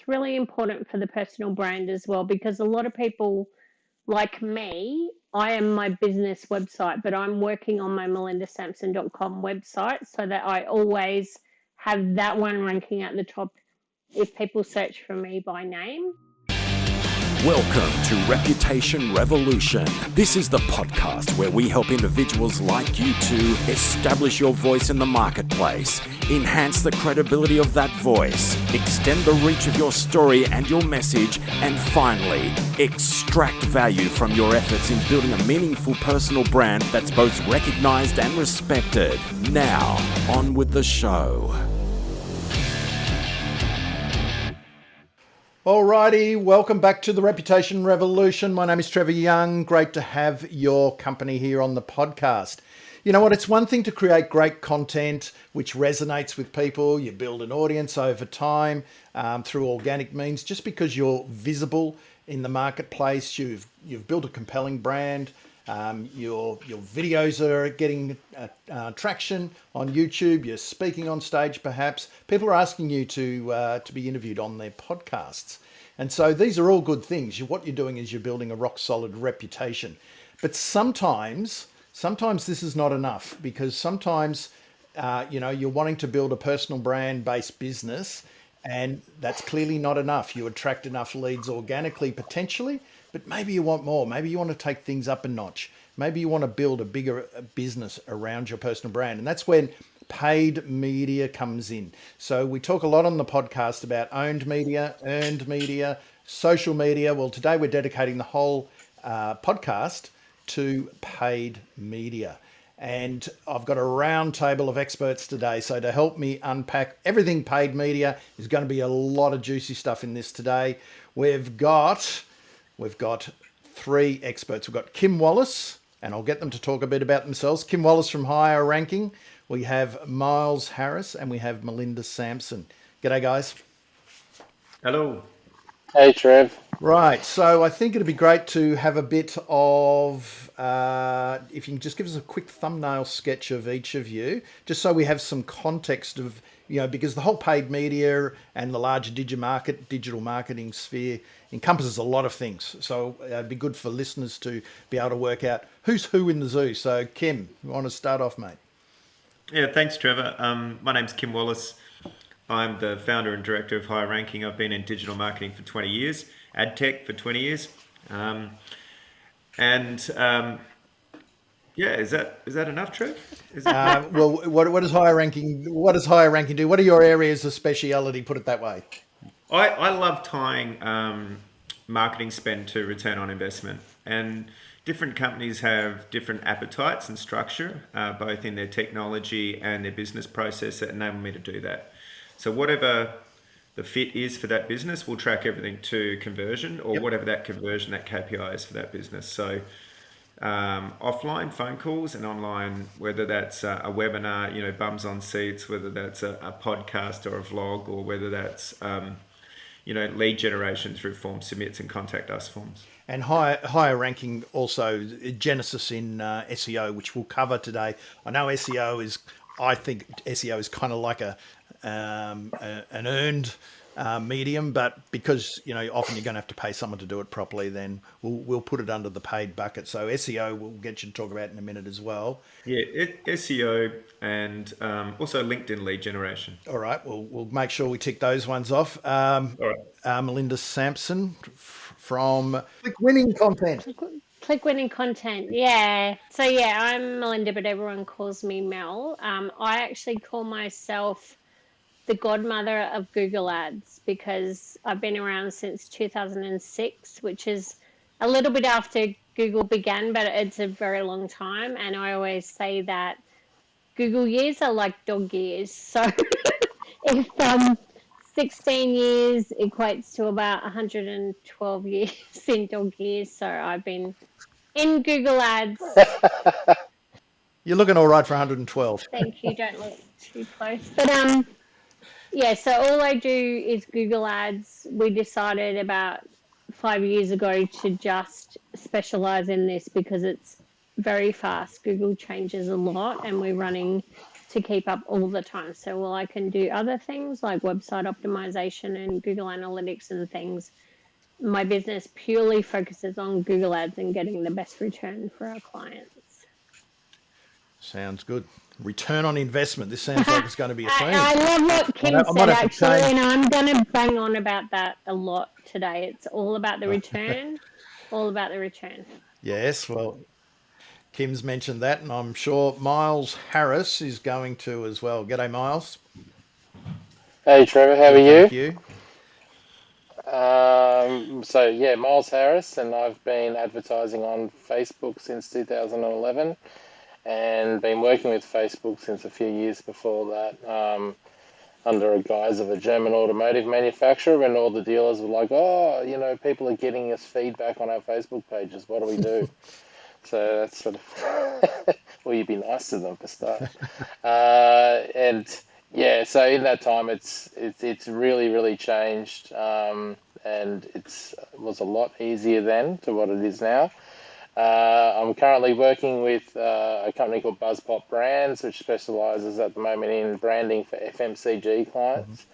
It's really important for the personal brand as well, because a lot of people like me, I am my business website, but I'm working on my melindasampson.com website so that I always have that one ranking at the top if people search for me by name. Welcome to Reputation Revolution. This is the podcast where we help individuals like you to establish your voice in the marketplace, enhance the credibility of that voice, extend the reach of your story and your message, and finally, extract value from your efforts in building a meaningful personal brand that's both recognized and respected. Now, on with the show. Alrighty, welcome back to the Reputation Revolution. My name is Trevor Young. Great to have your company here on the podcast. You know what? It's one thing to create great content which resonates with people. You build an audience over time through organic means. Just because you're visible in the marketplace, you've built a compelling brand. Your videos are getting traction on YouTube. You're speaking on stage, perhaps. People are asking you to be interviewed on their podcasts, and so these are all good things. What you're doing is you're building a rock solid reputation. But sometimes this is not enough, because sometimes you're wanting to build a personal brand based business, and that's clearly not enough. You attract enough leads organically, potentially, but maybe you want more. Maybe you want to take things up a notch. Maybe you want to build a bigger business around your personal brand. And that's when paid media comes in. So we talk a lot on the podcast about owned media, earned media, social media. Well, today we're dedicating the whole podcast to paid media. And I've got a round table of experts today. So to help me unpack everything paid media, there's going to be a lot of juicy stuff in this today. We've got three experts. We've got Kim Wallace, and I'll get them to talk a bit about themselves. Kim Wallace from Higher Ranking. We have Miles Harris, and we have Melinda Sampson. G'day, guys. Hello. Hey, Trev. Right, so I think it'd be great to have a bit of, if you can just give us a quick thumbnail sketch of each of you, just so we have some context of, because the whole paid media and the larger digital marketing sphere encompasses a lot of things. So it'd be good for listeners to be able to work out who's who in the zoo. So Kim, you want to start off, mate? Yeah, thanks, Trevor. My name's Kim Wallace. I'm the founder and director of Higher Ranking. I've been in digital marketing for 20 years, ad tech for 20 years. Yeah, is that enough, Trev? Well, what does Higher Ranking do? What are your areas of speciality? Put it that way. I love tying marketing spend to return on investment, and different companies have different appetites and structure, both in their technology and their business process, that enable me to do that. So whatever the fit is for that business, we'll track everything to conversion, or whatever that conversion, that KPI is for that business. So offline phone calls, and online, whether that's a webinar, bums on seats, whether that's a podcast or a vlog, or whether that's lead generation through form submits and contact us forms. And higher ranking also genesis in SEO, which we'll cover today. I know I think SEO is kind of like an earned medium, but because often you're going to have to pay someone to do it properly, then we'll put it under the paid bucket. So SEO we'll get you to talk about in a minute as well. Yeah, SEO and also LinkedIn lead generation. All right, we'll make sure we tick those ones off. All right. Melinda Sampson from Click Winning Content. Click Winning Content, yeah. So yeah, I'm Melinda, but everyone calls me Mel. I actually call myself the godmother of Google Ads, because I've been around since 2006, which is a little bit after Google began, but it's a very long time. And I always say that Google years are like dog years. So if 16 years equates to about 112 years in dog years, so I've been in Google Ads. You're looking all right for 112. Thank you. Don't look too close. But yeah, so all I do is Google Ads. We decided about 5 years ago to just specialize in this because it's very fast. Google changes a lot, and we're running to keep up all the time. So while I can do other things like website optimization and Google Analytics and things, my business purely focuses on Google Ads and getting the best return for our clients. Sounds good. Return on investment. This sounds like it's going to be a theme. I love what Kim I might said, have to actually, change. and I'm going to bang on about that a lot today. It's all about the return, all about the return. Yes, well, Kim's mentioned that, and I'm sure Miles Harris is going to as well. G'day, Miles. Hey Trevor, how are Good, thank you? you. Miles Harris, and I've been advertising on Facebook since 2011, and been working with Facebook since a few years before that, under a guise of a German automotive manufacturer. When all the dealers were like, "Oh, people are getting us feedback on our Facebook pages. What do we do?" So that's sort of, well, you'd be nice to them for start. And yeah, so in that time, it's really changed, and it was a lot easier then to what it is now. I'm currently working with a company called BuzzPop Brands, which specialises at the moment in branding for FMCG clients,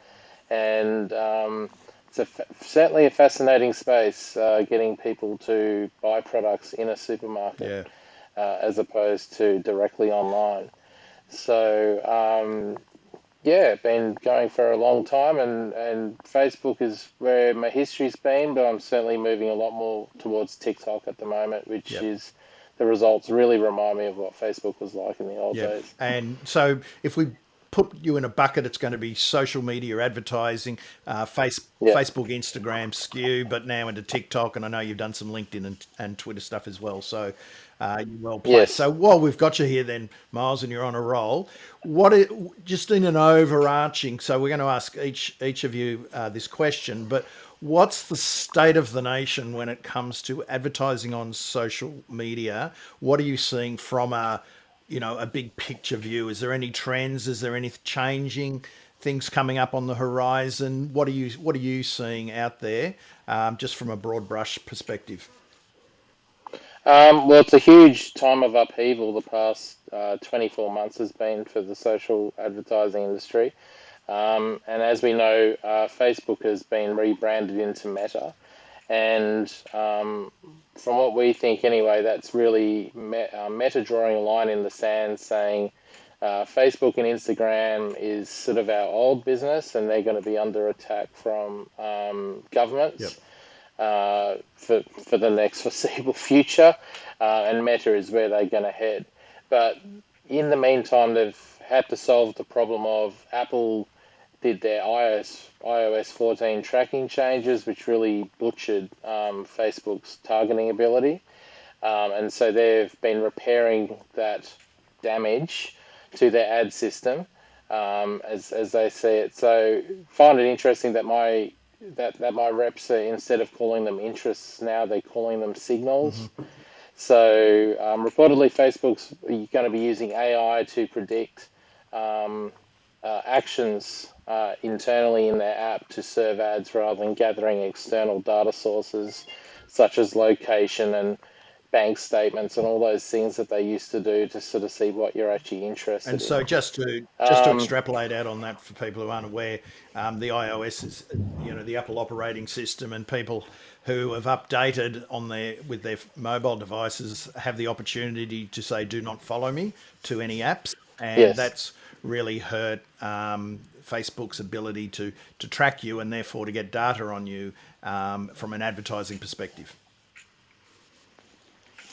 and it's certainly a fascinating space, getting people to buy products in a supermarket Yeah. as opposed to directly online. So been going for a long time, and Facebook is where my history's been, but I'm certainly moving a lot more towards TikTok at the moment, which Yep. is the results really remind me of what Facebook was like in the old Yeah. days. And so if we put you in a bucket, it's going to be social media advertising, Yeah. Facebook, Instagram skew, but now into TikTok. And I know you've done some LinkedIn and Twitter stuff as well. So you're well placed. Yes. So while we've got you here then, Miles, and you're on a roll, just in an overarching, so we're going to ask each of you this question, but what's the state of the nation when it comes to advertising on social media? What are you seeing from a big picture view? Is there any trends? Is there any changing things coming up on the horizon? What are you seeing out there, just from a broad brush perspective? Well, it's a huge time of upheaval. The past 24 months has been for the social advertising industry. And as we know, Facebook has been rebranded into Meta. And from what we think anyway, that's really Meta drawing a line in the sand saying Facebook and Instagram is sort of our old business, and they're going to be under attack from Yep. governments for the next foreseeable future, and Meta is where they're going to head. But in the meantime, they've had to solve the problem of Apple did their iOS 14 tracking changes, which really butchered Facebook's targeting ability. And so they've been repairing that damage to their ad system, as they see it. So find it interesting that my reps are, instead of calling them interests now, they're calling them signals. So reportedly, Facebook's going to be using AI to predict actions internally in their app to serve ads rather than gathering external data sources such as location and bank statements and all those things that they used to do to sort of see what you're actually interested And so in. just to extrapolate out on that for people who aren't aware, the iOS is the Apple operating system, and people who have updated with their mobile devices have the opportunity to say "Do not follow me" to any apps, and Yes. that's really hurt Facebook's ability to track you and therefore to get data on you from an advertising perspective.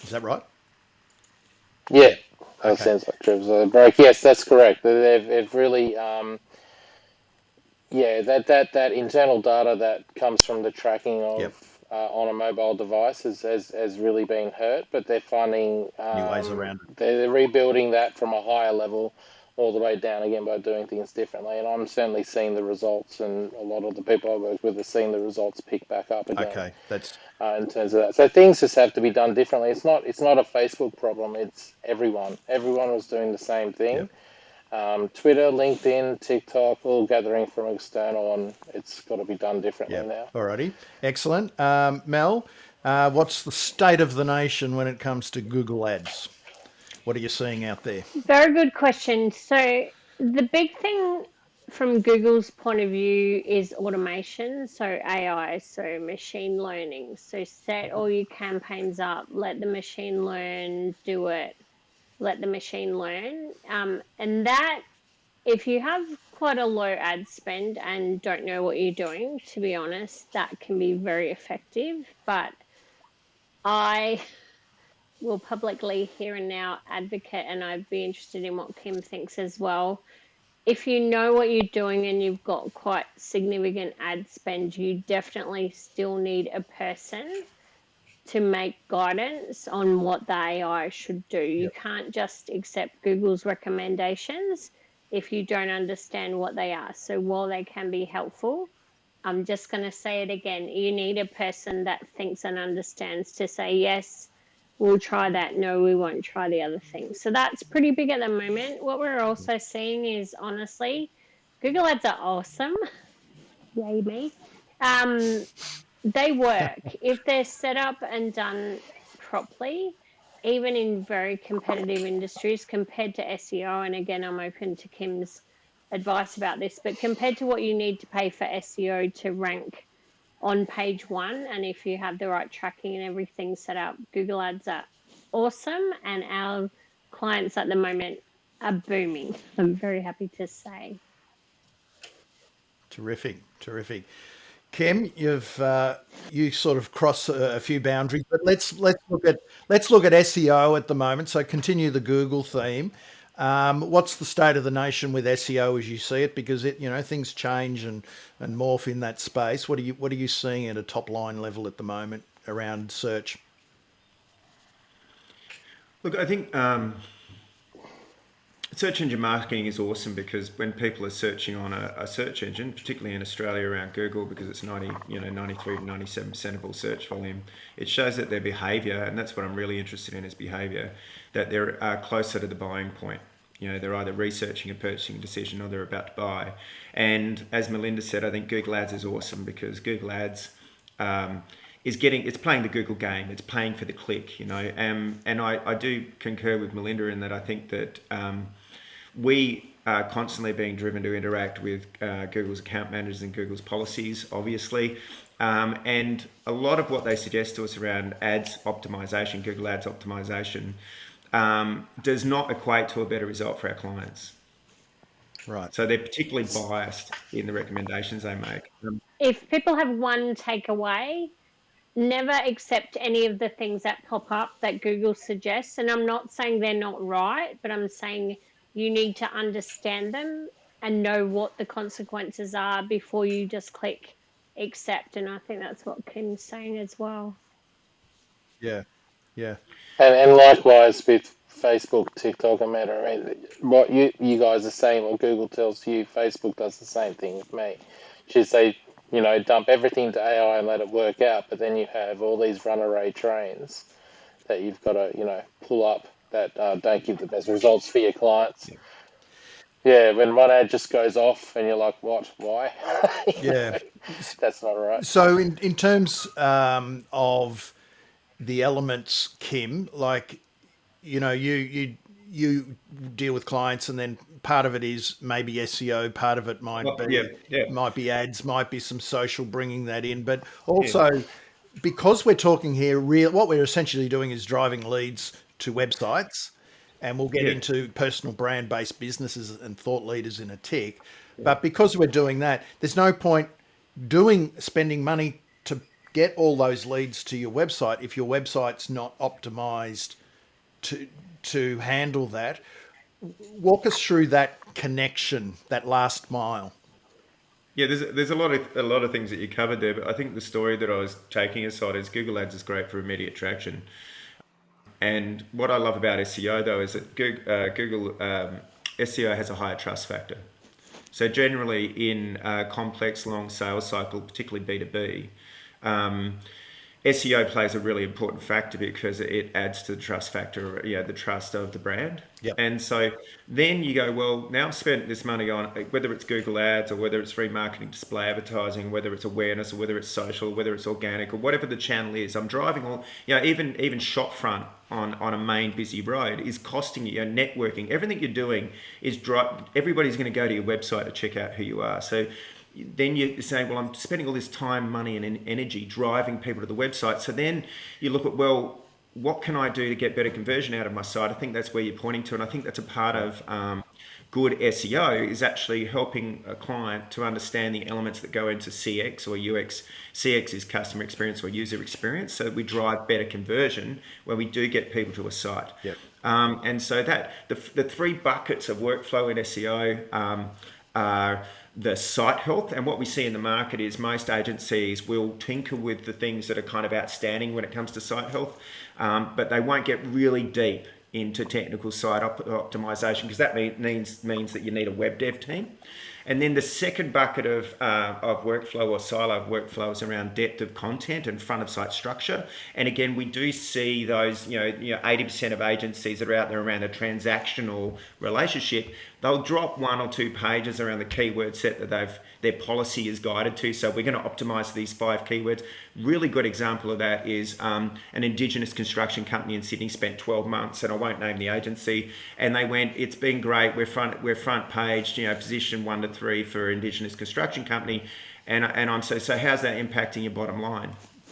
Is that right? Yeah, that Okay. sounds like Trevor's break. Yes, that's correct. They've really, that internal data that comes from the tracking Yep. of on a mobile device has really been hurt. But they're finding New ways around it. they're rebuilding that from a higher level all the way down again by doing things differently. And I'm certainly seeing the results, and a lot of the people I work with are seeing the results pick back up again. Okay, that's In terms of that. So things just have to be done differently. It's not a Facebook problem. It's everyone. Everyone was doing the same thing. yep. Twitter, LinkedIn, TikTok, all gathering from external, and it's got to be done differently Yep. now. Alrighty. Excellent. Mel, what's the state of the nation when it comes to Google Ads? What are you seeing out there? Very good question. So the big thing from Google's point of view is automation, so AI, so machine learning. So set all your campaigns up, let the machine learn, do it, let the machine learn. And that, if you have quite a low ad spend and don't know what you're doing, to be honest, that can be very effective. But I will publicly here and now advocate, and I'd be interested in what Kim thinks as well. If you know what you're doing and you've got quite significant ad spend, you definitely still need a person to make guidance on what the AI should do. You can't just accept Google's recommendations if you don't understand what they are. So while they can be helpful, I'm just going to say it again. You need a person that thinks and understands to say, yes, we'll try that. No, we won't try the other thing. So that's pretty big at the moment. What we're also seeing is, honestly, Google Ads are awesome. Yay me. They work. If they're set up and done properly, even in very competitive industries compared to SEO, and again, I'm open to Kim's advice about this, but compared to what you need to pay for SEO to rank on page one, and if you have the right tracking and everything set up, Google Ads are awesome, and our clients at the moment are booming, I'm very happy to say. Terrific, terrific. Kim, you sort of cross a few boundaries, but let's look at SEO at the moment. So continue the Google theme. What's the state of the nation with SEO as you see it? Because things change and morph in that space. What are you seeing at a top line level at the moment around search? Look, I think search engine marketing is awesome because when people are searching on a search engine, particularly in Australia around Google, because it's 93 to 97% of all search volume, it shows that their behaviour, and that's what I'm really interested in, is behaviour, that they're closer to the buying point. They're either researching a purchasing decision or they're about to buy. And as Melinda said, I think Google Ads is awesome because Google Ads it's playing the Google game. It's paying for the click, and I do concur with Melinda in that I think that we are constantly being driven to interact with Google's account managers and Google's policies, obviously. And a lot of what they suggest to us around ads optimization, Google Ads optimization, does not equate to a better result for our clients. Right. So they're particularly biased in the recommendations they make. If people have one takeaway, never accept any of the things that pop up that Google suggests. And I'm not saying they're not right, but I'm saying you need to understand them and know what the consequences are before you just click accept. And I think that's what Kim's saying as well. Yeah. Yeah. And likewise with Facebook, TikTok, and Meta. I mean, what you guys are saying, what Google tells you, Facebook does the same thing with me. Which is they, dump everything to AI and let it work out, but then you have all these runaway trains that you've got to, pull up that don't give the best results for your clients. Yeah, when one ad just goes off and you're like, what? Why? Yeah. That's not right. So in terms of the elements, Kim, like you deal with clients, and then part of it is maybe SEO, part of it might be ads, might be some social, bringing that in, but also because we're talking here, what we're essentially doing is driving leads to websites, and we'll get into personal brand based businesses and thought leaders in a tick. But because we're doing that, there's no point spending money to get all those leads to your website if your website's not optimized to handle that. Walk us through that connection, that last mile. Yeah, there's a lot of things that you covered there, but I think the story that I was taking aside is Google Ads is great for immediate traction. And what I love about SEO though is that Google SEO has a higher trust factor. So generally in a complex long sales cycle, particularly B2B, SEO plays a really important factor because it adds to the trust factor, the trust of the brand. Yep. And so then you go, well, now I've spent this money on whether it's Google Ads or whether it's remarketing, display advertising, whether it's awareness or whether it's social, whether it's organic or whatever the channel is. I'm driving all, even shop front on a main busy road is costing you. Networking, everything you're doing is everybody's going to go to your website to check out who you are. So then you say, well, I'm spending all this time, money, and energy driving people to the website. So then you look at, well, what can I do to get better conversion out of my site? I think that's where you're pointing to, and I think that's a part of good SEO is actually helping a client to understand the elements that go into CX or UX. CX is customer experience or user experience, so we drive better conversion when we do get people to a site. Yep. And so that the three buckets of workflow in SEO are the site health, and what we see in the market is most agencies will tinker with the things that are kind of outstanding when it comes to site health, but they won't get really deep into technical site optimization because that means that you need a web dev team. And then the second bucket of workflow or silo of workflow is around depth of content and front of site structure. And again, we do see those, 80% of agencies that are out there around a transactional relationship, they'll drop 1 or 2 pages around the keyword set that their policy is guided to. So we're going to optimize these 5 keywords. Really good example of that is an Indigenous construction company in Sydney spent 12 months, and I won't name the agency, and they went, it's been great, we're front paged, position 1 to 3 for Indigenous construction company, and I'm so how's that impacting your bottom line?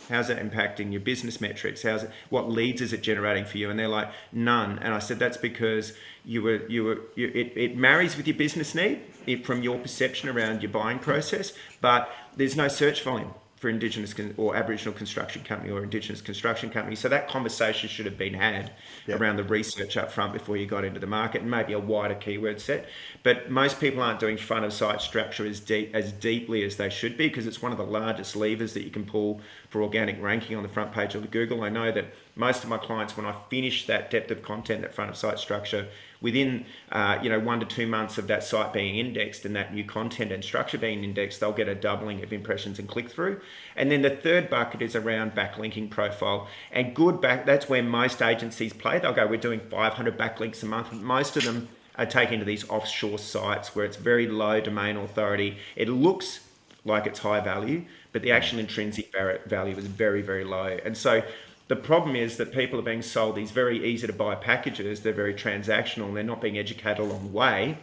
How's that impacting your business metrics? What leads is it generating for you? And they're like, none. And I said, that's because it marries with your business need from your perception around your buying process, but there's no search volume for Indigenous or Aboriginal construction company or Indigenous construction company. So that conversation should have been had around the research up front before you got into the market, and maybe a wider keyword set. But most people aren't doing front of site structure as deeply as they should be, because it's one of the largest levers that you can pull for organic ranking on the front page of Google. I know that most of my clients, when I finish that depth of content, that front of site structure, within 1 to 2 months of that site being indexed and that new content and structure being indexed, they'll get a doubling of impressions and click through. And then the third bucket is around backlinking profile, and that's where most agencies play. They'll go, we're doing 500 backlinks a month. Most of them are taken to these offshore sites where it's very low domain authority. It looks like it's high value, but the actual intrinsic value is very, very low. And so the problem is that people are being sold these very easy to buy packages. They're very transactional, and they're not being educated along the way.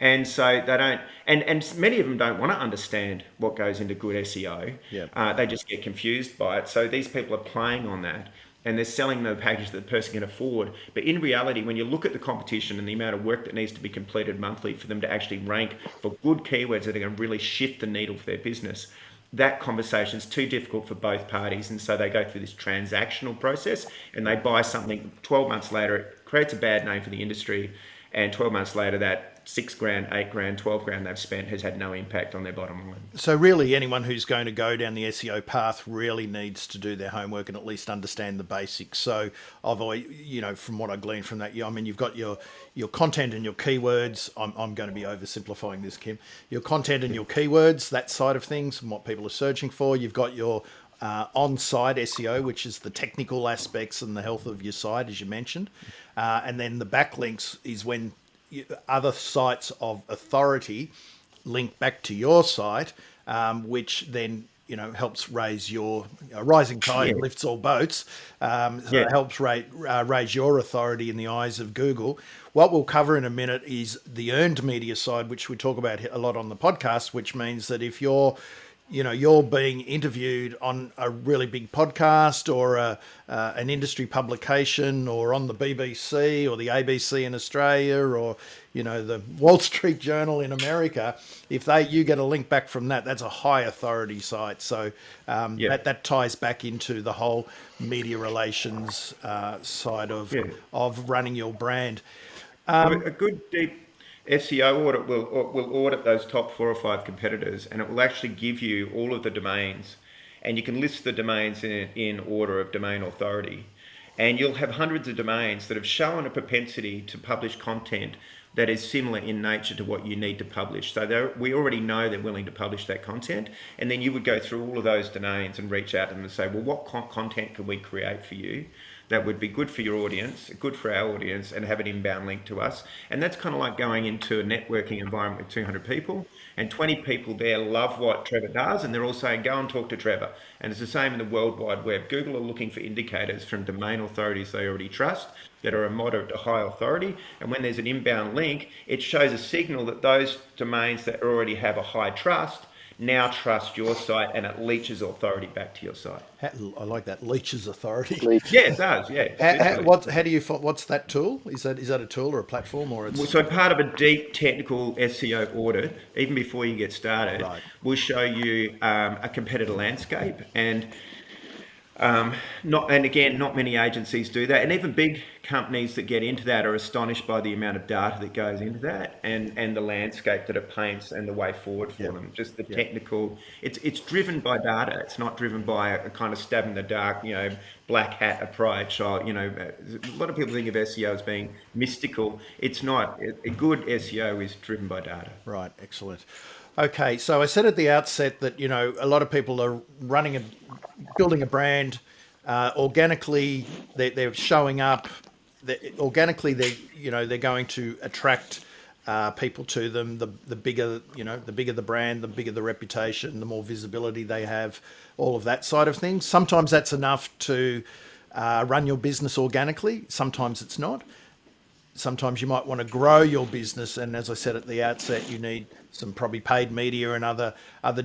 And so they don't, and many of them don't want to understand what goes into good SEO. They just get confused by it. So these people are playing on that, and they're selling the package that the person can afford. But in reality, when you look at the competition and the amount of work that needs to be completed monthly for them to actually rank for good keywords that are going to really shift the needle for their business, that conversation is too difficult for both parties. And so they go through this transactional process and they buy something. 12 months later, it creates a bad name for the industry. And 12 months later, that $6,000, $8,000, $12,000 they've spent has had no impact on their bottom line. So really anyone who's going to go down the SEO path really needs to do their homework and at least understand the basics. So I've always, from what I gleaned from that, you've got your content and your keywords. I'm going to be oversimplifying this, Kim. Your content and your keywords, that side of things and what people are searching for. You've got your on-site SEO, which is the technical aspects and the health of your site, as you mentioned. And then the backlinks is when other sites of authority link back to your site, which then helps raise your rising tide lifts all boats. It helps raise your authority in the eyes of Google. What we'll cover in a minute is the earned media side, which we talk about a lot on the podcast, which means that if you're being interviewed on a really big podcast or an industry publication or on the BBC or the ABC in Australia or, the Wall Street Journal in America, if you get a link back from that, that's a high authority site. So that ties back into the whole media relations side of running your brand. A good deep SEO audit will audit those top 4 or 5 competitors, and it will actually give you all of the domains, and you can list the domains in order of domain authority, and you'll have hundreds of domains that have shown a propensity to publish content that is similar in nature to what you need to publish. So we already know they're willing to publish that content, and then you would go through all of those domains and reach out to them and say, well, what content can we create for you that would be good for your audience, good for our audience, and have an inbound link to us. And that's kind of like going into a networking environment with 200 people, and 20 people there love what Trevor does, and they're all saying, go and talk to Trevor. And it's the same in the World Wide Web. Google are looking for indicators from domain authorities they already trust that are a moderate to high authority. And when there's an inbound link, it shows a signal that those domains that already have a high trust now trust your site, and it leaches authority back to your site. I like that, leeches authority. Yeah, it does. Yeah. How do you? What's that tool? Is that a tool or a platform, or it's? So part of a deep technical SEO audit, even before you get started, Right. we'll show you a competitor landscape, and not many agencies do that, and even big companies that get into that are astonished by the amount of data that goes into that, and the landscape that it paints and the way forward for them. Just the technical, it's driven by data. It's not driven by a kind of stab in the dark, black hat approach. Or a lot of people think of SEO as being mystical. It's not. A good SEO is driven by data. Right. Excellent. Okay, so I said at the outset that a lot of people are building a brand organically. They're showing up. Organically, they're going to attract people to them. The bigger the brand, the bigger the reputation, the more visibility they have. All of that side of things. Sometimes that's enough to run your business organically. Sometimes it's not. Sometimes you might want to grow your business, and as I said at the outset, you need some probably paid media and other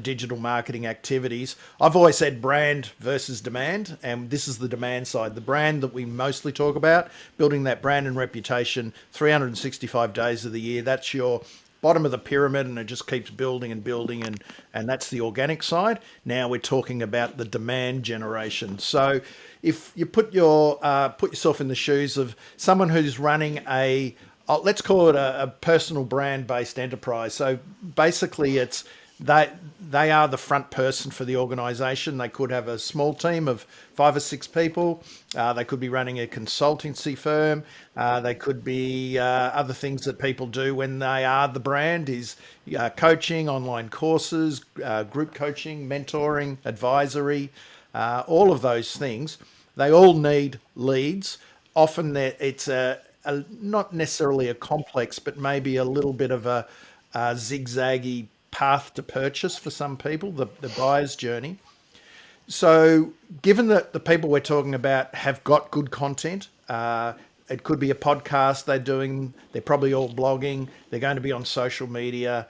digital marketing activities. I've always said brand versus demand, and this is the demand side. The brand that we mostly talk about, building that brand and reputation 365 days of the year, that's your bottom of the pyramid, and it just keeps building and building, and that's the organic side. Now we're talking about the demand generation. So if you put yourself in the shoes of someone who's running let's call it a personal brand based enterprise. So basically it's they are the front person for the organization. They could have a small team of 5 or 6 people. They could be running a consultancy firm. They could be other things that people do when they are the brand is coaching, online courses, group coaching, mentoring, advisory, all of those things. They all need leads. Often it's not necessarily a complex, but maybe a little bit of a zigzaggy path to purchase for some people, the buyer's journey. So given that the people we're talking about have got good content, it could be a podcast they're probably all blogging, they're going to be on social media,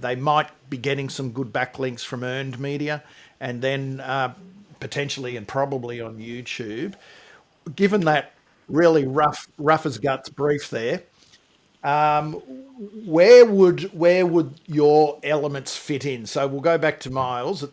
they might be getting some good backlinks from earned media, and then potentially and probably on YouTube. Given that really rough as guts brief there, where would your elements fit in? So we'll go back to Miles.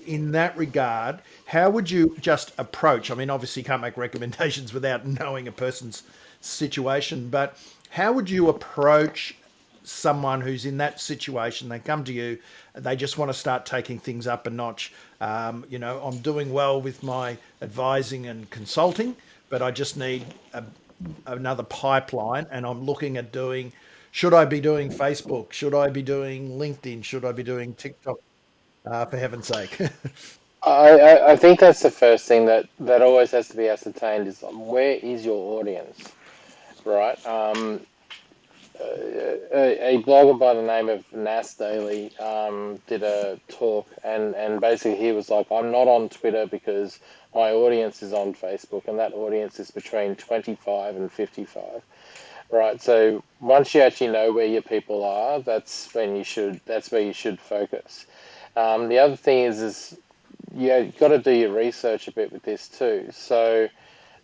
In that regard, how would you just approach? I mean, obviously you can't make recommendations without knowing a person's situation, but how would you approach someone who's in that situation? They come to you, they just want to start taking things up a notch. I'm doing well with my advising and consulting, but I just need another pipeline, and I'm looking at should I be doing Facebook? Should I be doing LinkedIn? Should I be doing TikTok? For heaven's sake. I think that's the first thing that always has to be ascertained is where is your audience, right? A blogger by the name of Nas Daily did a talk, and basically he was like, I'm not on Twitter because my audience is on Facebook, and that audience is between 25 and 55. Right, so once you actually know where your people are, that's where you should focus. The other thing is you've got to do your research a bit with this too. So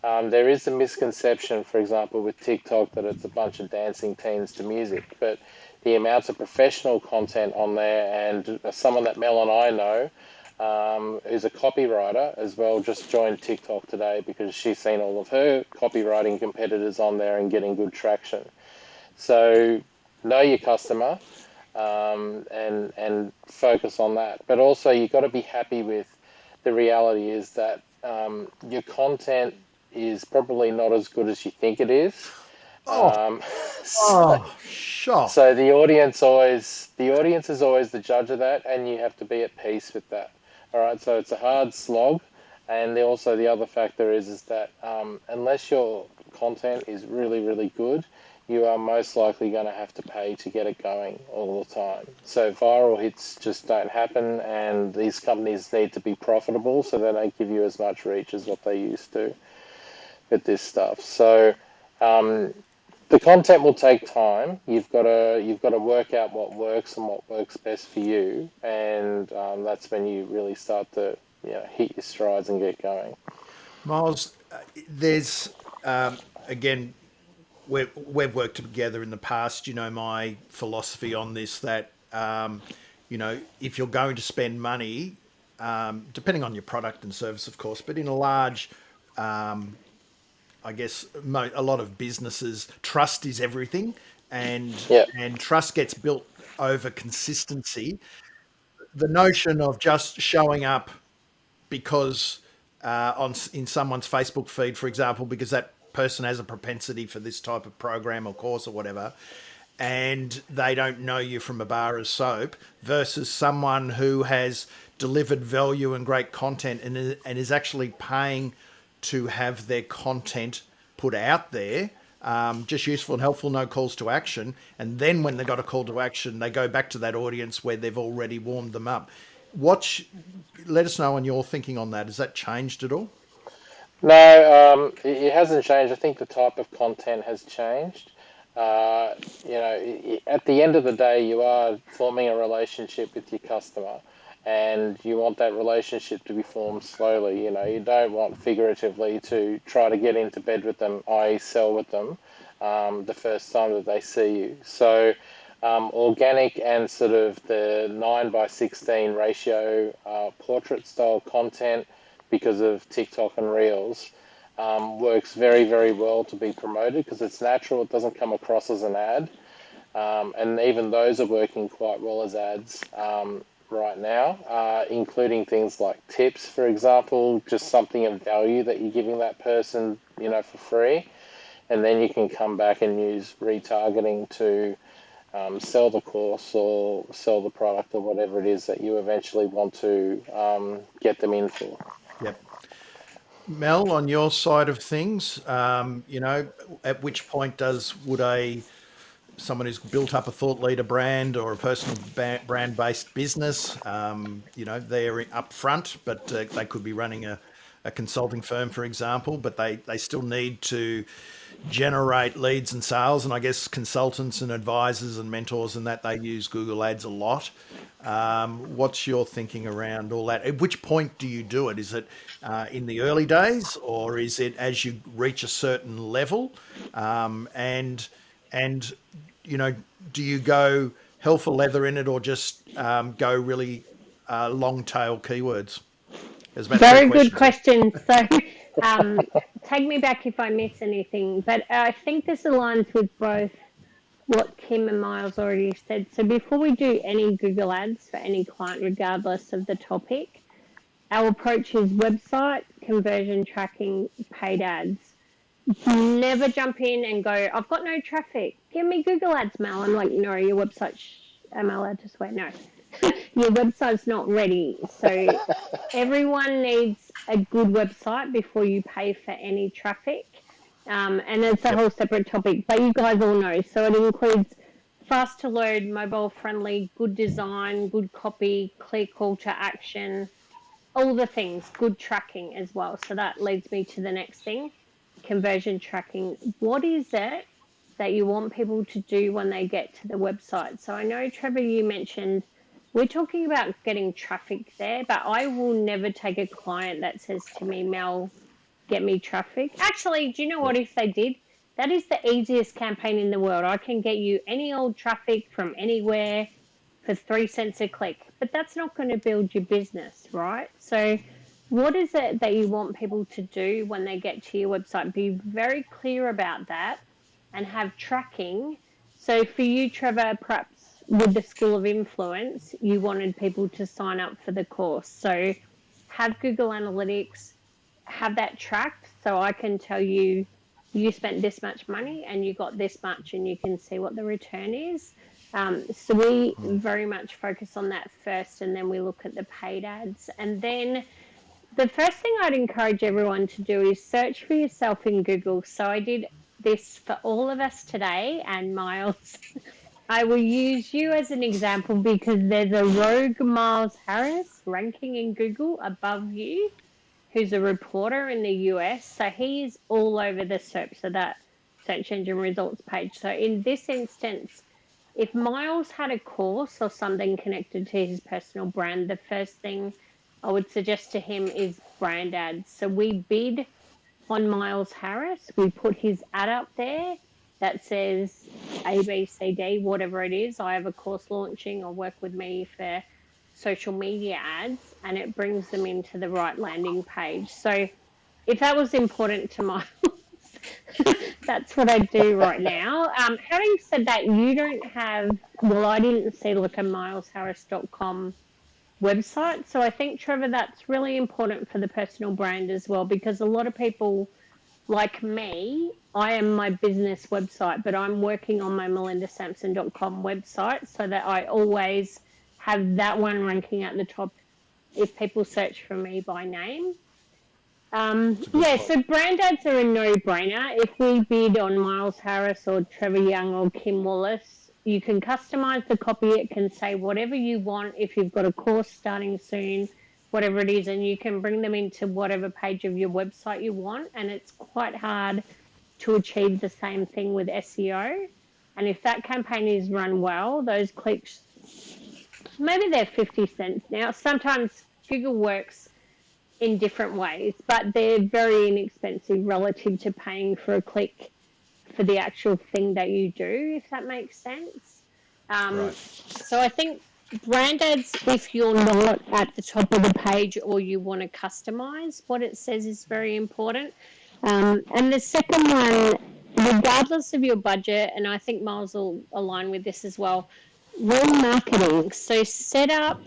there is a misconception, for example, with TikTok that it's a bunch of dancing teens to music, but the amounts of professional content on there, and someone that Mel and I know, who's a copywriter as well, just joined TikTok today because she's seen all of her copywriting competitors on there and getting good traction. So know your customer and focus on that. But also you've got to be happy with the reality is that your content is probably not as good as you think it is. Oh, So, shock. so the audience is always the judge of that, and you have to be at peace with that. All right, so it's a hard slog, and also the other factor is that unless your content is really really good, you are most likely going to have to pay to get it going all the time. So viral hits just don't happen, and these companies need to be profitable, so they don't give you as much reach as what they used to with this stuff. So the content will take time. You've got to work out what works and what works best for you, and that's when you really start to hit your strides and get going. Miles, there's again, we've worked together in the past. You know my philosophy on this that if you're going to spend money, depending on your product and service, of course, but in a large, I guess a lot of businesses, trust is everything, and Yeah, trust gets built over consistency. The notion of just showing up because in someone's Facebook feed, for example, because that person has a propensity for this type of program or course or whatever, and they don't know you from a bar of soap, versus someone who has delivered value and great content and is actually paying to have their content put out there, just useful and helpful, no calls to action. And then when they got a call to action, they go back to that audience where they've already warmed them up. Let us know on your thinking on that. Has that changed at all? no, it hasn't changed. I think the type of content has changed. At the end of the day, you are forming a relationship with your customer, and you want that relationship to be formed slowly. You don't want figuratively to try to get into bed with them, i.e., sell with them the first time that they see you. So, organic and sort of the 9:16 ratio portrait style content, because of TikTok and Reels, works very, very well to be promoted because it's natural. It doesn't come across as an ad. And even those are working quite well as ads right now, including things like tips, for example, just something of value that you're giving that person, for free. And then you can come back and use retargeting to sell the course or sell the product or whatever it is that you eventually want to get them in for. Yep. Mel, on your side of things, at which point would someone who's built up a thought leader brand or a personal brand based business, they're up front, but they could be running a consulting firm, for example, but they still need to generate leads and sales. And I guess consultants and advisors and mentors and that, they use Google Ads a lot. What's your thinking around all that? At which point do you do it? Is it in the early days, or is it as you reach a certain level? And do you go hell for leather in it, or just go really long tail keywords? There's about three Very good questions there. question. So, take me back if I miss anything, but I think this aligns with both what Kim and Miles already said. So, before we do any Google Ads for any client, regardless of the topic, our approach is website, conversion tracking, paid ads. Never jump in and go, I've got no traffic. Give me Google Ads, Mel. I'm like, no, your website, am I allowed to swear? No. Your website's not ready. So everyone needs a good website before you pay for any traffic. And it's a whole separate topic, but you guys all know. So it includes fast to load, mobile friendly, good design, good copy, clear call to action, all the things, good tracking as well. So that leads me to the next thing, conversion tracking. What is it that you want people to do when they get to the website? So I know, Trevor, you mentioned we're talking about getting traffic there, but I will never take a client that says to me, Mel, get me traffic. Actually, do you know what? If they did, that is the easiest campaign in the world. I can get you any old traffic from anywhere for 3 cents a click, but that's not going to build your business, right? So what is it that you want people to do when they get to your website? Be very clear about that and have tracking. So for you, Trevor, perhaps with the School of Influence, you wanted people to sign up for the course. So have Google Analytics, have that tracked so I can tell you you spent this much money and you got this much, and you can see what the return is. So we very much focus on that first, and then we look at the paid ads. And then the first thing I'd encourage everyone to do is search for yourself in Google. So I did this for all of us today, and Miles, I will use you as an example because there's a rogue Miles Harris ranking in Google above you, who's a reporter in the US. So he's all over the SERP, so that search engine results page. So in this instance, if Miles had a course or something connected to his personal brand, the first thing I would suggest to him is brand ads. So we bid on Miles Harris. We put his ad up there that says A, B, C, D, whatever it is. I have a course launching, or work with me for social media ads, and it brings them into the right landing page. So if that was important to Miles, that's what I do right now. Having said that, you don't have, well, I didn't see like a milesharris.com website. So I think, Trevor, that's really important for the personal brand as well, because a lot of people like me, I am my business website, but I'm working on my melindasampson.com website so that I always have that one ranking at the top if people search for me by name. So brand ads are a no-brainer. If we bid on Miles Harris or Trevor Young or Kim Wallace, you can customize the copy. It can say whatever you want. If you've got a course starting soon, whatever it is, and you can bring them into whatever page of your website you want. And it's quite hard to achieve the same thing with SEO. And if that campaign is run well, those clicks, maybe they're 50 cents now. Sometimes Google works in different ways, but they're very inexpensive relative to paying for a click for the actual thing that you do, if that makes sense. Right. So I think brand ads, if you're not at the top of the page or you want to customize what it says, is very important. And the second one, regardless of your budget, and I think Miles will align with this as well, remarketing. So set up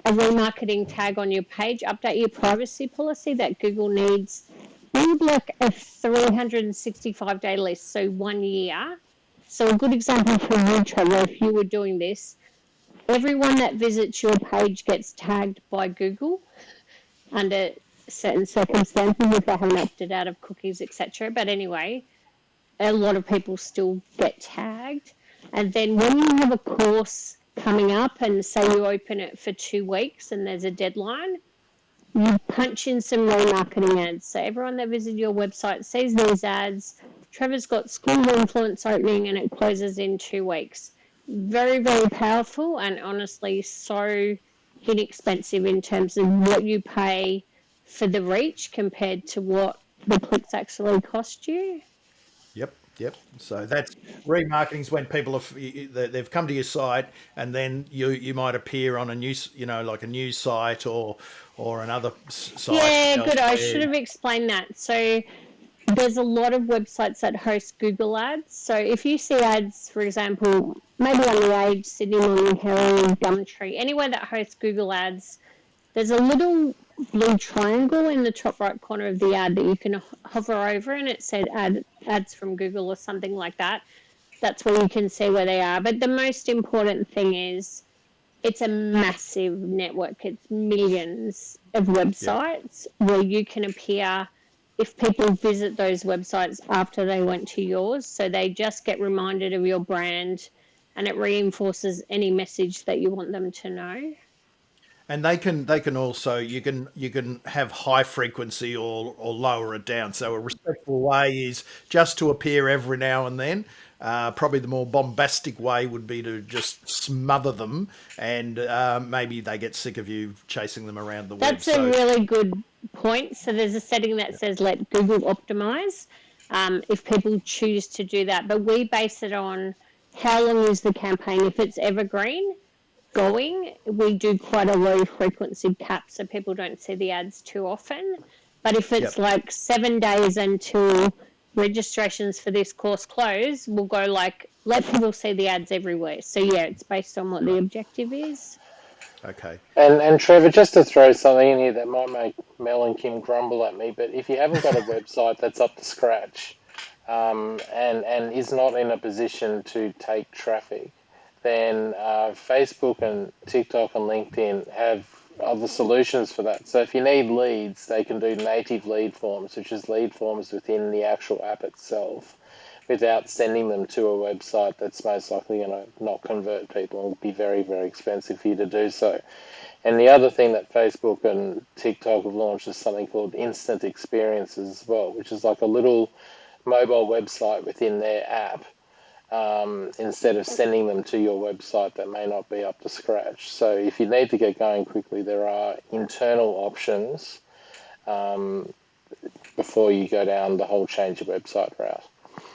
a remarketing tag on your page, update your privacy policy that Google needs. Build like a 365-day list, so 1 year. So a good example for you, Trevor, if you were doing this, everyone that visits your page gets tagged by Google under certain circumstances if they haven't opted out of cookies, etc. But anyway, a lot of people still get tagged. And then when you have a course coming up and say you open it for 2 weeks and there's a deadline, you punch in some remarketing ads. So everyone that visited your website sees these ads. Trevor's got School of Influence opening and it closes in 2 weeks. Very, very powerful, and honestly so inexpensive in terms of what you pay for the reach compared to what the clicks actually cost you. Yep. So that's remarketing is when people have they've come to your site, and then you might appear on a news, like a news site or another site. Yeah, good. I elsewhere. should have explained that. So there's a lot of websites that host Google ads. So if you see ads, for example, maybe on The Age, Sydney Morning Herald, Gumtree, anywhere that hosts Google ads, there's a little blue triangle in the top right corner of the ad that you can hover over, and it said ads from Google or something like that. That's where you can see where they are. But the most important thing is it's a massive network. It's millions of websites where you can appear if people visit those websites after they went to yours. So they just get reminded of your brand, and it reinforces any message that you want them to know. And they can also you can have high frequency or lower it down. So a respectful way is just to appear every now and then. Probably the more bombastic way would be to just smother them, and maybe they get sick of you chasing them around the web. That's a really good point. So there's a setting that says let Google optimize if people choose to do that. But we base it on how long is the campaign. If it's evergreen going, we do quite a low frequency cap so people don't see the ads too often. But if it's like 7 days until registrations for this course close, we'll go like let people see the ads everywhere. So yeah, it's based on what the objective is. Okay. And Trevor, just to throw something in here that might make Mel and Kim grumble at me, but if you haven't got a website that's up to scratch, and is not in a position to take traffic, then Facebook and TikTok and LinkedIn have other solutions for that. So if you need leads, they can do native lead forms, which is lead forms within the actual app itself, without sending them to a website that's most likely going to not convert people and be very, very expensive for you to do so. And the other thing that Facebook and TikTok have launched is something called instant experiences as well, which is like a little mobile website within their app, instead of sending them to your website that may not be up to scratch. So if you need to get going quickly, there are internal options before you go down the whole change your website route.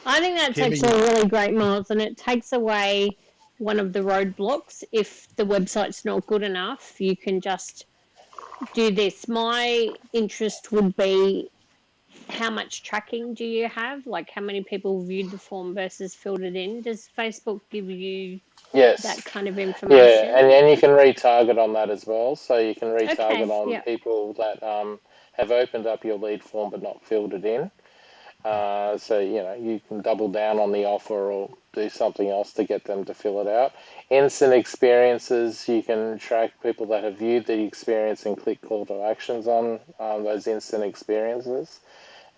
I think that's Kimmy, actually really great, Miles, and it takes away one of the roadblocks. If the website's not good enough, you can just do this. My interest would be, how much tracking do you have? Like, how many people viewed the form versus filled it in? Does Facebook give you Yes. that kind of Yeah, information? and you can retarget on that as well. So you can retarget Okay, on yeah. people that have opened up your lead form but not filled it in. So, you can double down on the offer or do something else to get them to fill it out. Instant experiences, you can track people that have viewed the experience and click call to actions on those instant experiences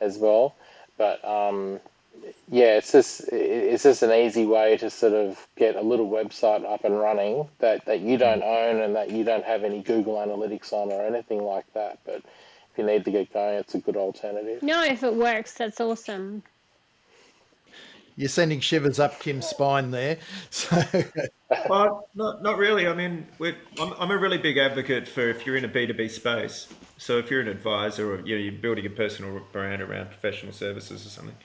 as well. But yeah, it's just an easy way to sort of get a little website up and running that you don't own and that you don't have any Google Analytics on or anything like that. But if you need to get going, it's a good alternative. No, if it works, that's awesome. you're sending shivers up Kim's spine there. So Well, not really. I mean, I'm a really big advocate for if you're in a B2B space. So if you're an advisor or you're building a personal brand around professional services or something,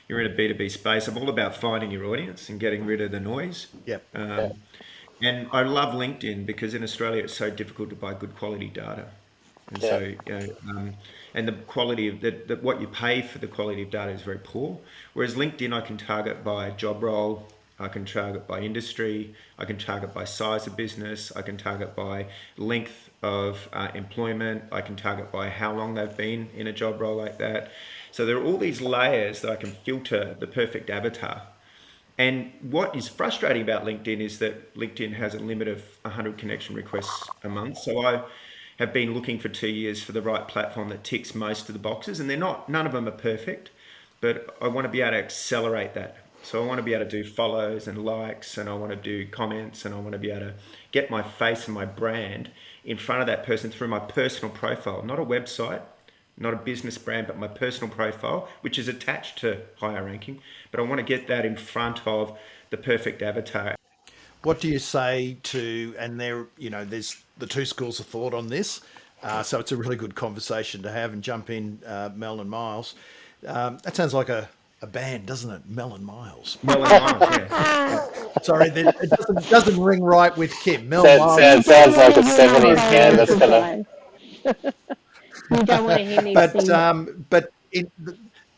you're in a B2B space. I'm all about finding your audience and getting rid of the noise. yep. And I love LinkedIn because in Australia it's so difficult to buy good quality data. And Yeah. so, and the quality of what you pay for the quality of data is very poor. Whereas LinkedIn, I can target by job role, I can target by industry, I can target by size of business, I can target by length of employment, I can target by how long they've been in a job role like that. So there are all these layers that I can filter the perfect avatar. And what is frustrating about LinkedIn is that LinkedIn has a limit of 100 connection requests a month. So I have been looking for 2 years for the right platform that ticks most of the boxes, and none of them are perfect, but I want to be able to accelerate that. So I want to be able to do follows and likes, and I want to do comments, and I want to be able to get my face and my brand in front of that person through my personal profile, not a website, not a business brand, but my personal profile, which is attached to higher ranking. But I want to get that in front of the perfect avatar. What do you say to, and there's the two schools of thought on this. So it's a really good conversation to have, and jump in, Mel and Miles. That sounds like a band, doesn't it? Mel and Miles. Mel and Miles, yeah. Sorry, it doesn't ring right with Kim. Mel That Miles. sounds like a 70s band that's going to... You don't want to hear me But sing.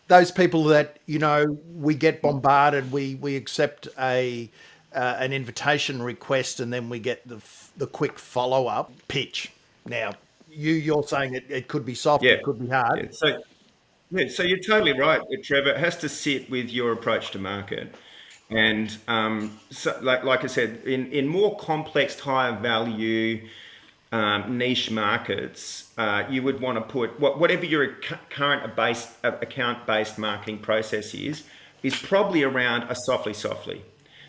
those people that we get bombarded, we accept an invitation request, and then we get the quick follow up pitch. Now you're saying it could be soft, Yeah. it could be hard. So you're totally right, Trevor. It has to sit with your approach to market. And so, like I said, in more complex, higher value niche markets, you would want to put whatever your current account-based marketing process is probably around a softly.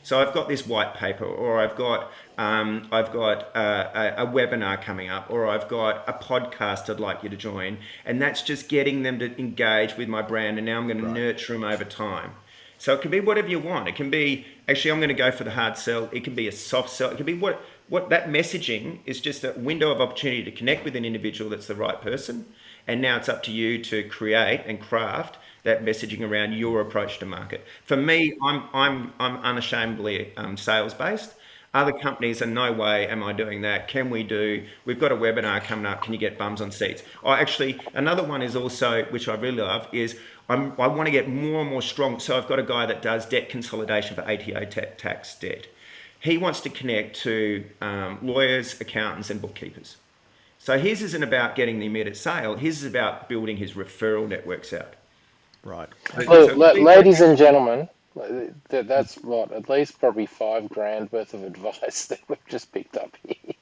So I've got this white paper, or I've got a webinar coming up, or I've got a podcast I'd like you to join, and that's just getting them to engage with my brand. And now I'm going to nurture them over time. So it can be whatever you want. It can be, actually, I'm going to go for the hard sell. It can be a soft sell. It can be what that messaging is, just a window of opportunity to connect with an individual that's the right person. And now it's up to you to create and craft that messaging around your approach to market. For me, I'm unashamedly sales based. Other companies, in no way am I doing that. We've got a webinar coming up. Can you get bums on seats? Actually, another one is also, which I really love, is I want to get more and more strong. So I've got a guy that does debt consolidation for ATO tax debt. He wants to connect to lawyers, accountants, and bookkeepers. So his isn't about getting the immediate sale. His is about building his referral networks out. Right. Look, So ladies and gentlemen, that's what, at least probably $5,000 worth of advice that we've just picked up here.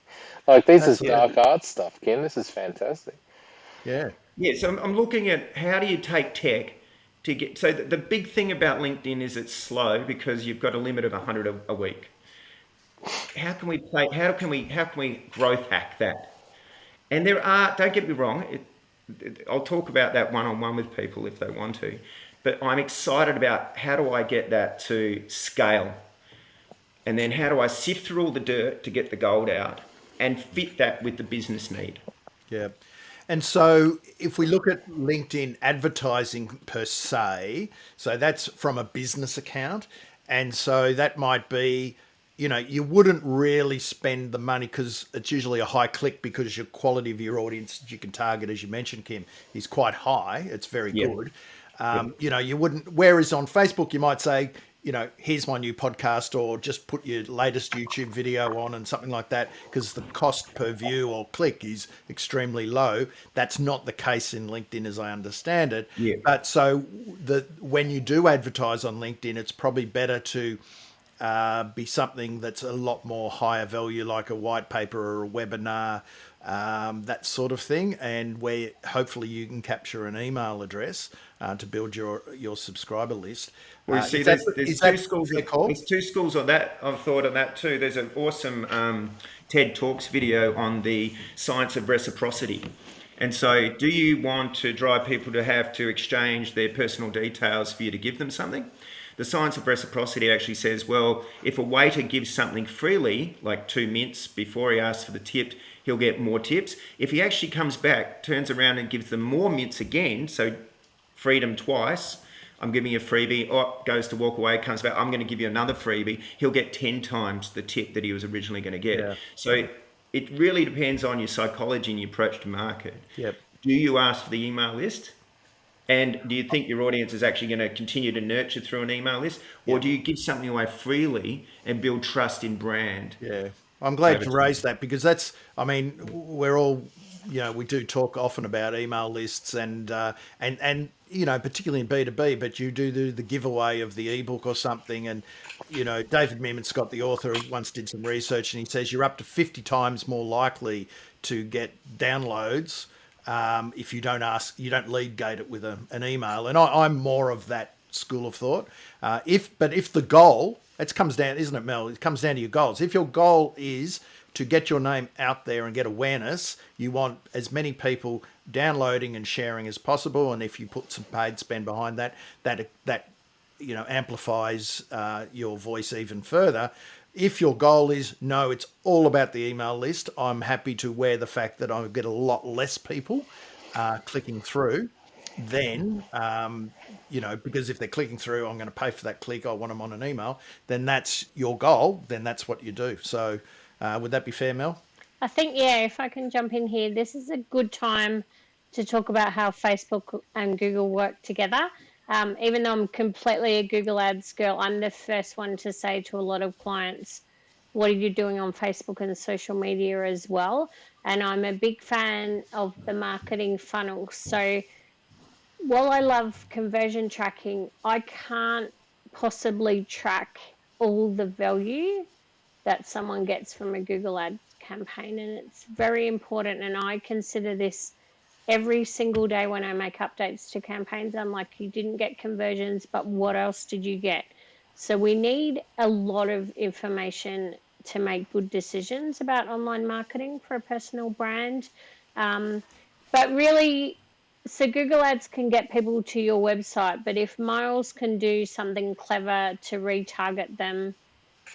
Like, this is Absolutely. dark art stuff, Ken. This is fantastic. Yeah. yeah, so I'm looking at how do you take tech to get. So the big thing about LinkedIn is it's slow because you've got a limit of 100 a week. How can we play? How can we growth hack that? And there are. Don't get me wrong. I'll talk about that one on one with people if they want to, but I'm excited about how do I get that to scale, and then how do I sift through all the dirt to get the gold out and fit that with the business need. Yeah. And so if we look at LinkedIn advertising per se, so that's from a business account. And so that might be, you wouldn't really spend the money because it's usually a high click because your quality of your audience that you can target, as you mentioned, Kim, is quite high. It's very Yeah. good. You wouldn't, whereas on Facebook, you might say, here's my new podcast, or just put your latest YouTube video on and something like that, because the cost per view or click is extremely low. That's not the case in LinkedIn, as I understand it. Yeah. But so when you do advertise on LinkedIn, it's probably better to be something that's a lot more higher value, like a white paper or a webinar, that sort of thing, and where hopefully you can capture an email address to build your subscriber list. Well, you see, Is that, there's is two that schools. fair call? There's two schools on that. I've thought on that too. There's an awesome TED Talks video on the science of reciprocity. And so, do you want to drive people to have to exchange their personal details for you to give them something? The science of reciprocity actually says, well, if a waiter gives something freely, like 2 mints before he asks for the tip, he'll get more tips. If he actually comes back, turns around and gives them more mints again, so freedom twice, I'm giving you a freebie, or goes to walk away, comes back, I'm going to give you another freebie, he'll get 10 times the tip that he was originally going to get. Yeah. So it really depends on your psychology and your approach to market. Yep. Do you ask for the email list? And do you think your audience is actually going to continue to nurture through an email list? Or do you give something away freely and build trust in brand? Yeah, I'm glad over you time? raised that, because that's, we're all, we do talk often about email lists and particularly in B2B, but you do the giveaway of the ebook or something. And, David Meerman Scott, the author, once did some research and he says you're up to 50 times more likely to get downloads if you don't lead gate it with an email. And I'm more of that school of thought. If the goal, it comes down, isn't it, Mel? It comes down to your goals. If your goal is to get your name out there and get awareness, you want as many people downloading and sharing as possible. And if you put some paid spend behind that amplifies your voice even further. If your goal is, no, it's all about the email list, I'm happy to wear the fact that I get a lot less people clicking through. Then, because if they're clicking through, I'm going to pay for that click, I want them on an email, then that's your goal, then that's what you do. So would that be fair, Mel? I think, yeah, if I can jump in here, this is a good time to talk about how Facebook and Google work together. Even though I'm completely a Google Ads girl, I'm the first one to say to a lot of clients, what are you doing on Facebook and social media as well? And I'm a big fan of the marketing funnel. So while I love conversion tracking, I can't possibly track all the value that someone gets from a Google Ads campaign. And it's very important. And I consider this every single day when I make updates to campaigns. I'm like, you didn't get conversions, but what else did you get? So we need a lot of information to make good decisions about online marketing for a personal brand. But really, so Google Ads can get people to your website, but if Miles can do something clever to retarget them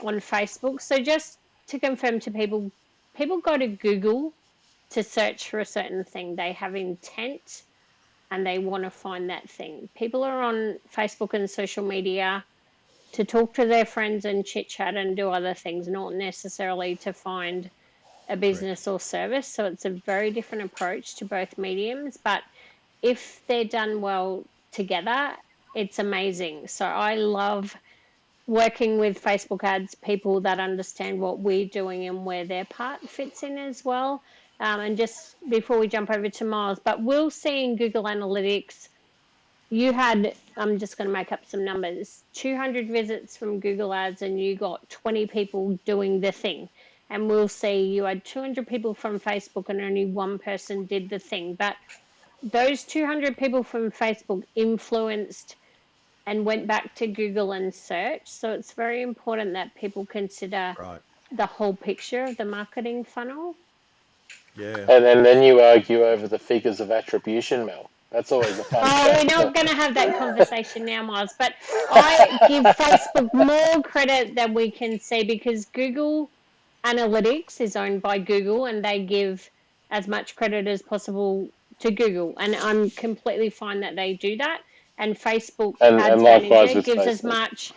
on Facebook. So just to confirm to people, people go to Google to search for a certain thing. They have intent and they want to find that thing. People are on Facebook and social media to talk to their friends and chit chat and do other things, not necessarily to find a business or service. So it's a very different approach to both mediums. But if they're done well together, it's amazing. So I love working with Facebook ads, people that understand what we're doing and where their part fits in as well. And just before we jump over to Miles, but we'll see in Google Analytics you had, I'm just going to make up some numbers, 200 visits from Google Ads and you got 20 people doing the thing. And we'll see you had 200 people from Facebook and only one person did the thing. But those 200 people from Facebook influenced and went back to Google and search. So it's very important that people consider Right. the whole picture of the marketing funnel. Yeah. And then you argue over the figures of attribution, Mel. That's always a fun Oh, we're chat. not going to have that conversation now, Miles. But I give Facebook more credit than we can see because Google Analytics is owned by Google and they give as much credit as possible to Google. And I'm completely fine that they do that. And Facebook And Ads likewise Manager with gives as Facebook. much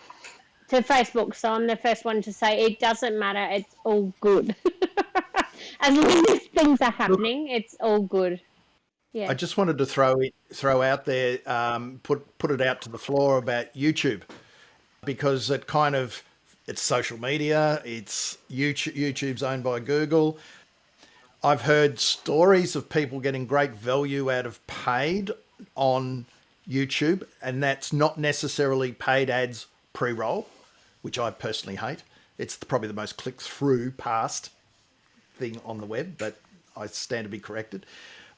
to Facebook. So I'm the first one to say it doesn't matter. It's all good. As long as things are happening, it's all good. I Yeah. just wanted to throw out there, put it out to the floor about YouTube, because it's social media. It's YouTube's owned by Google. I've heard stories of people getting great value out of paid on YouTube, and that's not necessarily paid ads pre-roll, which I personally hate. It's probably the most click-through past thing on the web, but I stand to be corrected.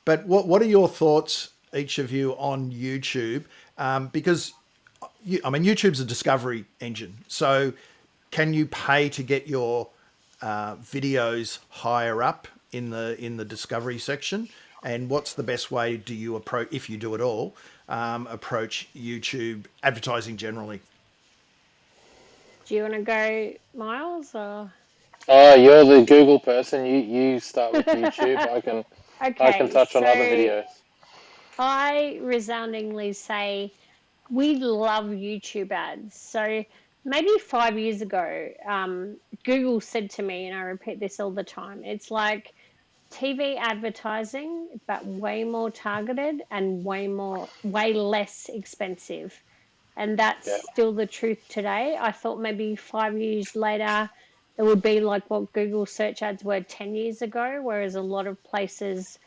But what are your thoughts, each of you, on YouTube? Because YouTube's a discovery engine, so can you pay to get your videos higher up in the discovery section? And what's the best way do you approach, if you do it all, approach YouTube advertising generally? Do you want to go, Miles? Or Oh, you're the Google person. You start with YouTube. I can okay, touch on other so videos. I resoundingly say we love YouTube ads. So maybe 5 years ago, Google said to me, and I repeat this all the time, it's like TV advertising, but way more targeted and way less expensive. And that's Yeah. still the truth today. I thought maybe 5 years later, it would be like what Google search ads were 10 years ago, whereas a lot of places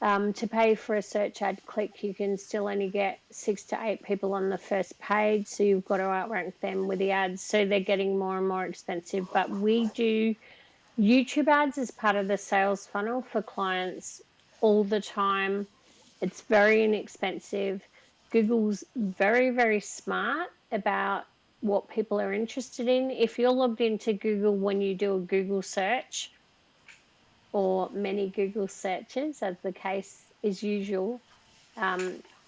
to pay for a search ad click, you can still only get 6 to 8 people on the first page. So you've got to outrank them with the ads. So they're getting more and more expensive. But we do YouTube ads as part of the sales funnel for clients all the time. It's very inexpensive. Google's very, very smart about what people are interested in. If you're logged into Google when you do a Google search, or many Google searches, as the case is usual.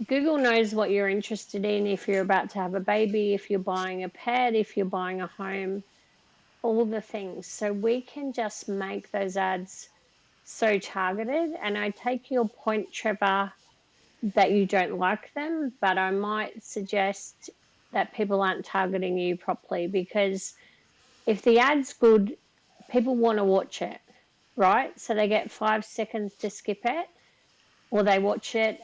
Google knows what you're interested in, if you're about to have a baby, if you're buying a pet, if you're buying a home, all the things. So we can just make those ads so targeted. And I take your point, Trevor, that you don't like them, but I might suggest that people aren't targeting you properly, because if the ad's good, people want to watch it, right? So they get 5 seconds to skip it or they watch it.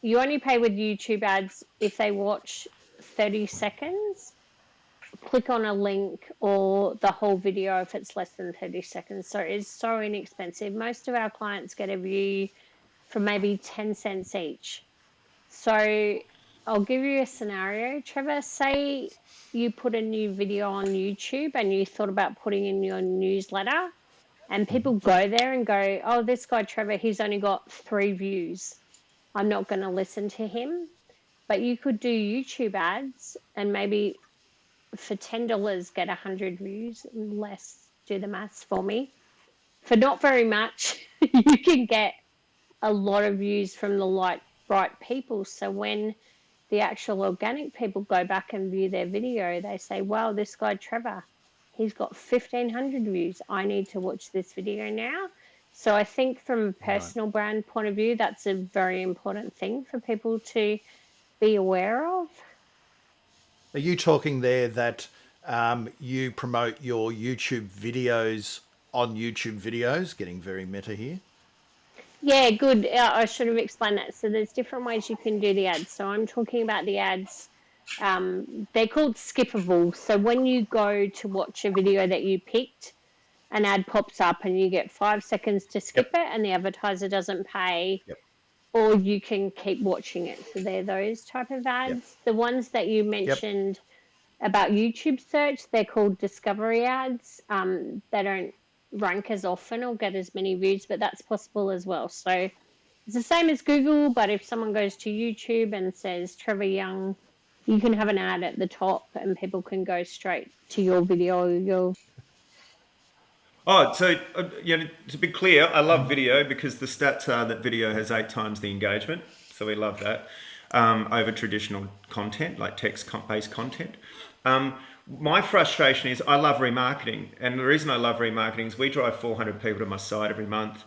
You only pay with YouTube ads if they watch 30 seconds, click on a link, or the whole video if it's less than 30 seconds. So it's so inexpensive. Most of our clients get a view for maybe 10 cents each. So I'll give you a scenario, Trevor. Say you put a new video on YouTube and you thought about putting in your newsletter, and people go there and go, oh, this guy, Trevor, he's only got 3 views. I'm not going to listen to him. But you could do YouTube ads and maybe for $10 get 100 views, less, do the maths for me. For not very much, you can get a lot of views from the right people. So when the actual organic people go back and view their video, they say, wow, this guy Trevor, he's got 1,500 views. I need to watch this video now. So I think from a personal brand point of view, that's a very important thing for people to be aware of. Are you talking there that you promote your YouTube videos on YouTube videos? Getting very meta here. Yeah, good. I should have explained that. So there's different ways you can do the ads. So I'm talking about the ads. They're called skippable. So when you go to watch a video that you picked, an ad pops up and you get 5 seconds to skip Yep. it and the advertiser doesn't pay. Yep. or you can keep watching it. So they're those type of Yep. ads. The ones that you Yep. mentioned about YouTube search, they're called discovery ads. They don't rank as often or get as many views, but that's possible as well. So it's the same as Google, but if someone goes to YouTube and says Trevor Young, you can have an ad at the top and people can go straight to your video. Oh, so to be clear, I love video because the stats are that video has 8 times the engagement. So we love that over traditional content like text-based content. My frustration is I love remarketing, and the reason I love remarketing is we drive 400 people to my site every month.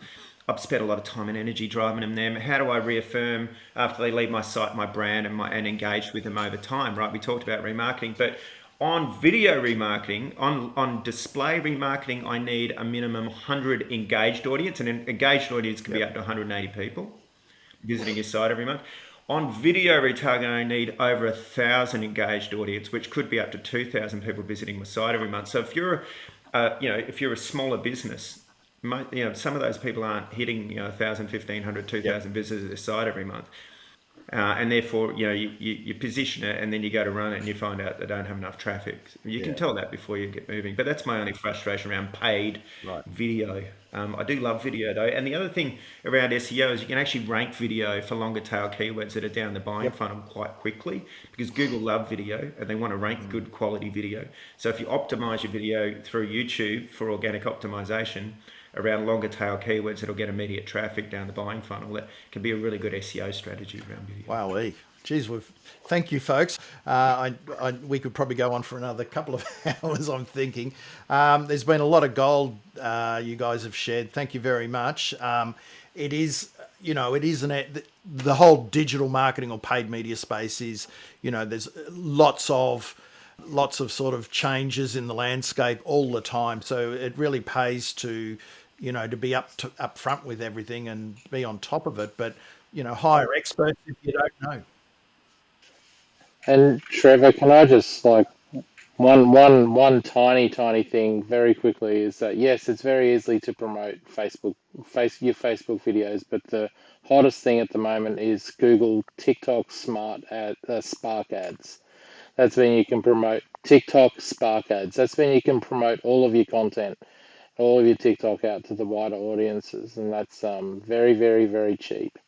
I've spent a lot of time and energy driving them. How do I reaffirm after they leave my site, my brand, and engage with them over time? Right? We talked about remarketing, but on video remarketing, on display remarketing, I need a minimum 100 engaged audience, and an engaged audience can be up to 180 people visiting your site every month. On video retargeting, I need over 1,000 engaged audience, which could be up to 2,000 people visiting my site every month. So if you're, if you're a smaller business, some of those people aren't hitting 1,000, 1,500, 2,000 visitors to their site every month. And therefore, you position it and then you go to run it and you find out they don't have enough traffic. You can tell that before you get moving. But that's my only frustration around paid video. I do love video though. And the other thing around SEO is you can actually rank video for longer tail keywords that are down the buying funnel quite quickly, because Google love video and they want to rank good quality video. So if you optimize your video through YouTube for organic optimization around longer tail keywords that'll get immediate traffic down the buying funnel, that can be a really good SEO strategy around video. Wow, geez, thank you, folks. We could probably go on for another couple of hours, I'm thinking. There's been a lot of gold you guys have shared. Thank you very much. It is, the whole digital marketing or paid media space is, there's lots of sort of changes in the landscape all the time. So it really pays to be up front with everything and be on top of it. But hire experts if you don't know. And Trevor, can I just like one tiny thing very quickly is that yes, it's very easy to promote your Facebook videos, but the hottest thing at the moment is Google TikTok Spark ads. That's when you can promote TikTok Spark ads. That's when you can promote all of your content, all of your TikTok out to the wider audiences, and that's very cheap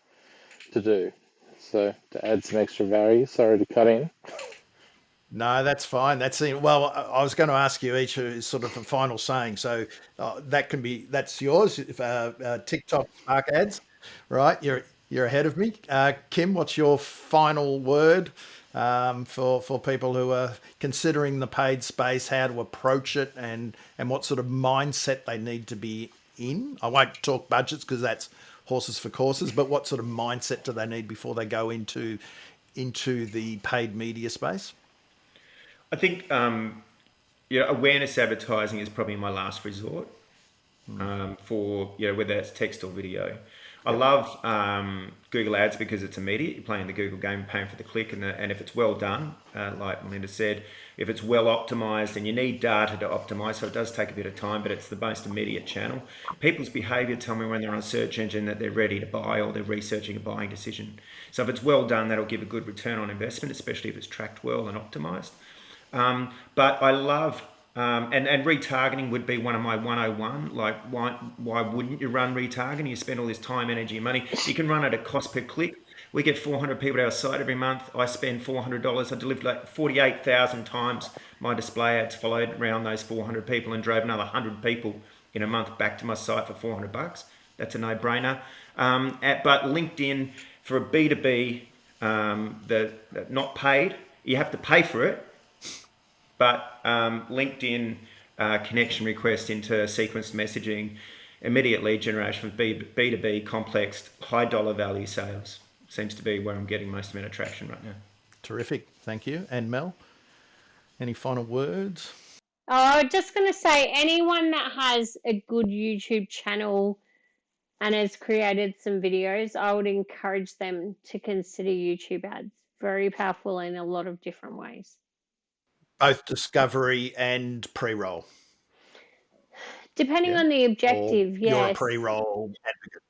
to do. So to add some extra value, sorry to cut in. No, that's fine. That's it. Well, I was going to ask you each sort of a final saying. So that's yours. TikTok Spark ads, right? You're ahead of me. Kim, what's your final word for people who are considering the paid space, how to approach it, and what sort of mindset they need to be in? I won't talk budgets because that's horses for courses, but what sort of mindset do they need before they go into the paid media space? I think awareness advertising is probably my last resort for whether it's text or video. I love Google Ads because it's immediate. You're playing the Google game, paying for the click, and if it's well done, like Melinda said, if it's well optimized, and you need data to optimize, so it does take a bit of time, but it's the most immediate channel. People's behavior tell me when they're on a search engine that they're ready to buy or they're researching a buying decision. So if it's well done, that'll give a good return on investment, especially if it's tracked well and optimized. But I love, and retargeting would be one of my 101. Like, why wouldn't you run retargeting? You spend all this time, energy, and money. You can run it at cost per click. We get 400 people to our site every month. I spend $400. I delivered like 48,000 times my display ads followed around those 400 people and drove another 100 people in a month back to my site for $400. That's a no-brainer. But LinkedIn for a B2B, not paid, you have to pay for it. But LinkedIn connection request into sequenced messaging, immediate lead generation for B2B complex, high dollar value sales seems to be where I'm getting most amount of traction right now. Terrific. Thank you. And Mel, any final words? Oh, I was just going to say, anyone that has a good YouTube channel and has created some videos, I would encourage them to consider YouTube ads. Very powerful in a lot of different ways. Both discovery and pre-roll. Depending on the objective, You're a yes. pre-roll advocate.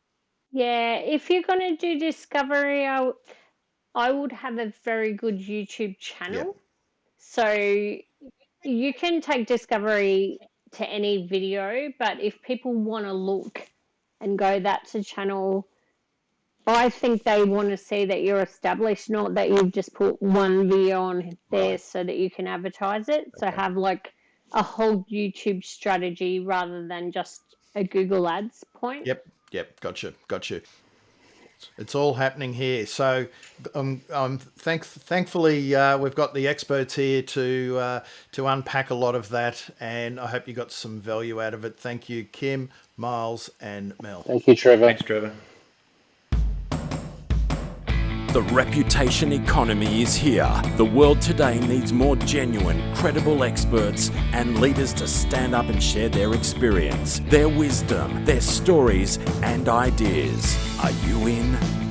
Yeah, if you're going to do discovery, I would have a very good YouTube Yep. channel. So you can take discovery to any video, but if people want to look and go, that's a channel, I think they want to see that you're established, not that you've just put one video on there Right. so that you can advertise it. So Okay. have like a whole YouTube strategy rather than just a Google Ads point. Yep. Gotcha. It's all happening here. So, thankfully, we've got the experts here to unpack a lot of that, and I hope you got some value out of it. Thank you, Kim, Miles, and Mel. Thank you, Trevor. Thanks, Trevor. The reputation economy is here. The world today needs more genuine, credible experts and leaders to stand up and share their experience, their wisdom, their stories and ideas. Are you in?